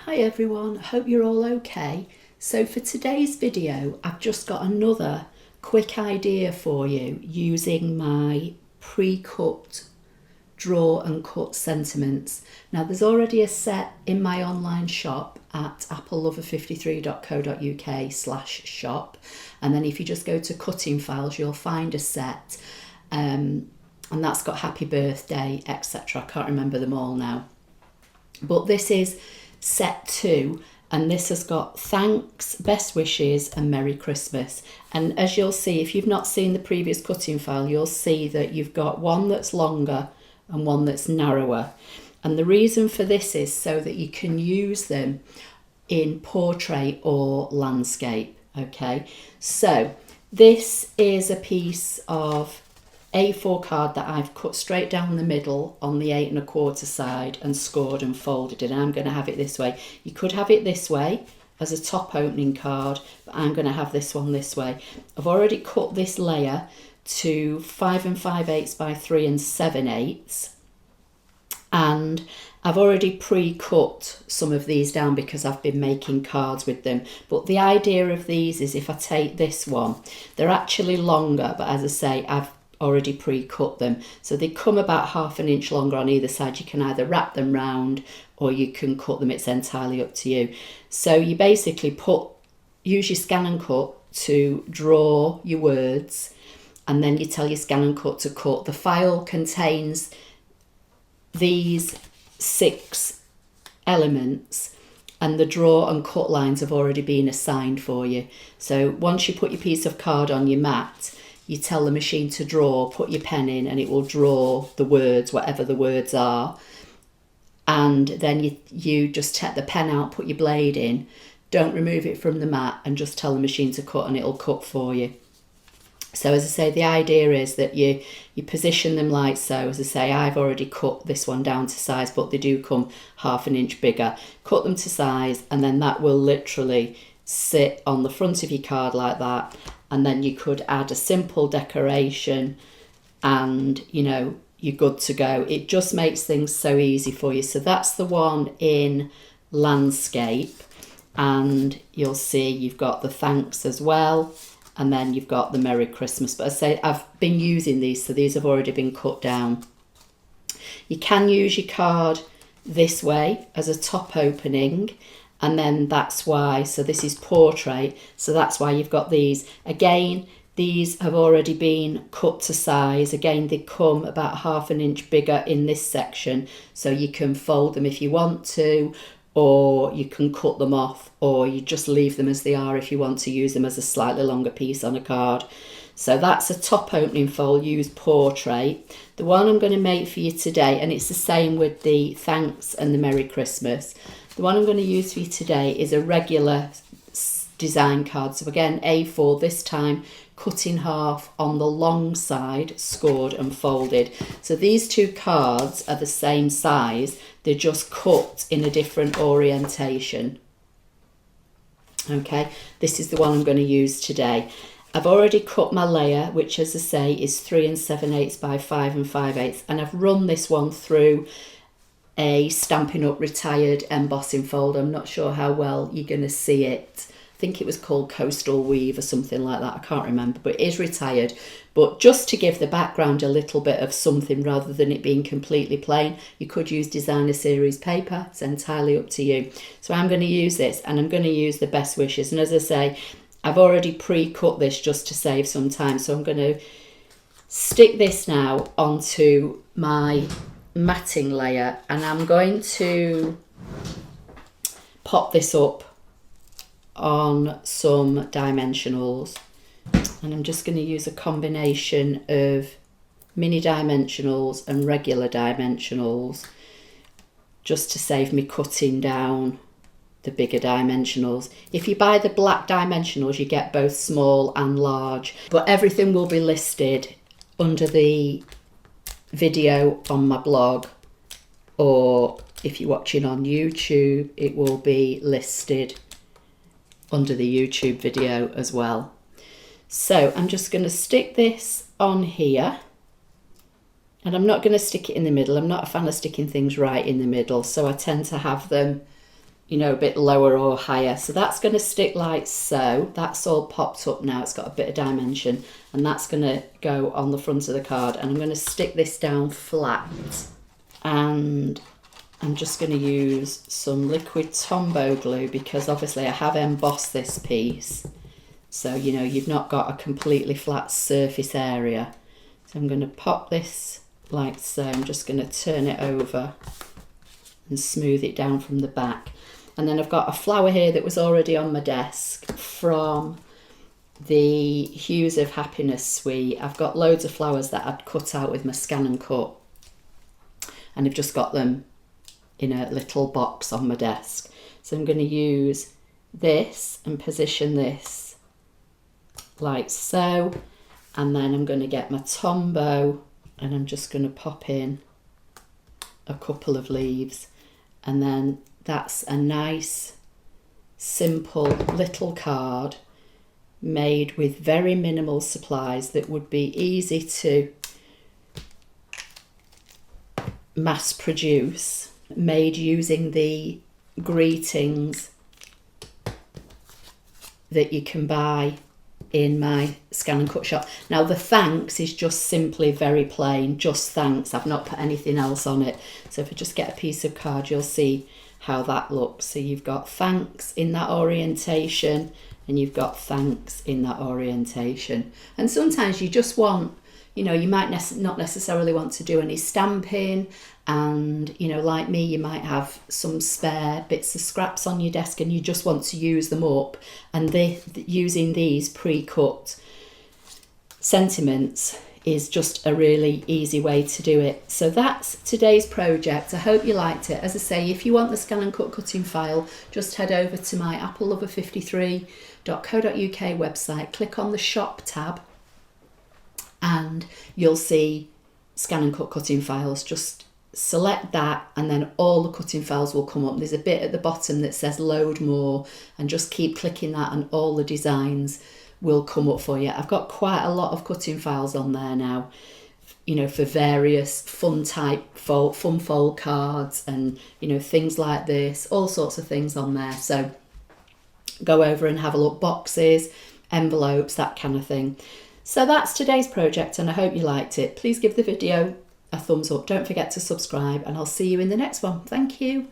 Hi everyone, hope you're all okay. So for today's video, I've just got another quick idea for you using my pre-cut draw and cut sentiments. Now there's already a set in my online shop at applelover53.co.uk/shop, and then if you just go to cutting files you'll find a set and that's got happy birthday, etc. I can't remember them all now, but this is set 2, and this has got thanks, best wishes and Merry Christmas. And as you'll see, if you've not seen the previous cutting file, you'll see that you've got one that's longer and one that's narrower, and the reason for this is so that you can use them in portrait or landscape. Okay, so this is a piece of A4 card that I've cut straight down the middle on the 8 1/4 side and scored and folded, and I'm going to have it this way. You could have it this way as a top opening card, but I'm going to have this one this way. I've already cut this layer to 5 5/8 by 3 7/8, and I've already pre-cut some of these down because I've been making cards with them. But the idea of these is if I take this one, they're actually longer, but as I say, I've already pre-cut them, so they come about 1/2 inch longer on either side. You can either wrap them round or you can cut them, it's entirely up to you. So you basically use your ScanNCut to draw your words, and then you tell your ScanNCut to cut. The file contains these 6 elements, and the draw and cut lines have already been assigned for you. So once you put your piece of card on your mat, you tell the machine to draw, put your pen in, and it will draw the words, whatever the words are. And then you just take the pen out, put your blade in, don't remove it from the mat, and just tell the machine to cut and it'll cut for you. So as I say, the idea is that you position them like so. As I say, I've already cut this one down to size, but they do come 1/2 inch bigger. Cut them to size, and then that will literally sit on the front of your card like that. And then you could add a simple decoration and, you know, you're good to go. It just makes things so easy for you. So that's the one in landscape, and you'll see you've got the thanks as well, and then you've got the Merry Christmas. But I say I've been using these, so these have already been cut down. You can use your card this way as a top opening, and then that's why, so this is portrait, so that's why you've got these. Again, these have already been cut to size. Again, they come about 1/2 inch bigger in this section, so you can fold them if you want to, or you can cut them off, or you just leave them as they are if you want to use them as a slightly longer piece on a card. So that's a top opening fold, use portrait. The one I'm going to make for you today, and it's the same with the thanks and the Merry Christmas, the one I'm going to use for you today is a regular design card. So again, A4, this time cut in half on the long side, scored and folded. So these two cards are the same size, they're just cut in a different orientation. Okay, this is the one I'm going to use today. I've already cut my layer, which as I say is 3 7/8 by 5 5/8, and I've run this one through a Stampin' Up retired embossing folder. I'm not sure how well you're going to see it. I think it was called Coastal Weave or something like that. I can't remember, but it is retired. But just to give the background a little bit of something rather than it being completely plain, you could use designer series paper. It's entirely up to you. So I'm going to use this, and I'm going to use the best wishes. And as I say, I've already pre-cut this just to save some time. So I'm going to stick this now onto my matting layer, and I'm going to pop this up on some dimensionals, and I'm just going to use a combination of mini dimensionals and regular dimensionals just to save me cutting down the bigger dimensionals. If you buy the black dimensionals you get both small and large, but everything will be listed under the video on my blog, or if you're watching on YouTube it will be listed under the YouTube video as well. So I'm just going to stick this on here, and I'm not going to stick it in the middle. I'm not a fan of sticking things right in the middle, so I tend to have them you know, a bit lower or higher. So that's going to stick like so. That's all popped up now. It's got a bit of dimension, and that's going to go on the front of the card. And I'm going to stick this down flat, and I'm just going to use some liquid Tombow glue, because obviously I have embossed this piece. So, you know, you've not got a completely flat surface area. So I'm going to pop this like so. I'm just going to turn it over and smooth it down from the back. And then I've got a flower here that was already on my desk from the Hues of Happiness suite. I've got loads of flowers that I'd cut out with my ScanNCut, and I've just got them in a little box on my desk. So I'm going to use this and position this like so, and then I'm going to get my Tombow and I'm just going to pop in a couple of leaves, and then that's a nice simple little card made with very minimal supplies that would be easy to mass produce, made using the greetings that you can buy in my ScanNCut shop. Now the thanks is just simply very plain, just thanks. I've not put anything else on it. So if I just get a piece of card, you'll see how that looks. So you've got thanks in that orientation, and you've got thanks in that orientation. And sometimes you just want, you know, you might not necessarily want to do any stamping, and, you know, like me, you might have some spare bits of scraps on your desk and you just want to use them up, and using these pre-cut sentiments is just a really easy way to do it. So that's today's project. I hope you liked it. As I say, if you want the ScanNCut cutting file, just head over to my applelover53.co.uk website, click on the shop tab, and you'll see ScanNCut cutting files. Just select that, and then all the cutting files will come up. There's a bit at the bottom that says load more, and just keep clicking that and all the designs will come up for you. I've got quite a lot of cutting files on there now, you know, for various fun fold cards and, you know, things like this, all sorts of things on there. So go over and have a look, boxes, envelopes, that kind of thing. So that's today's project, and I hope you liked it. Please give the video a thumbs up. Don't forget to subscribe, and I'll see you in the next one. Thank you.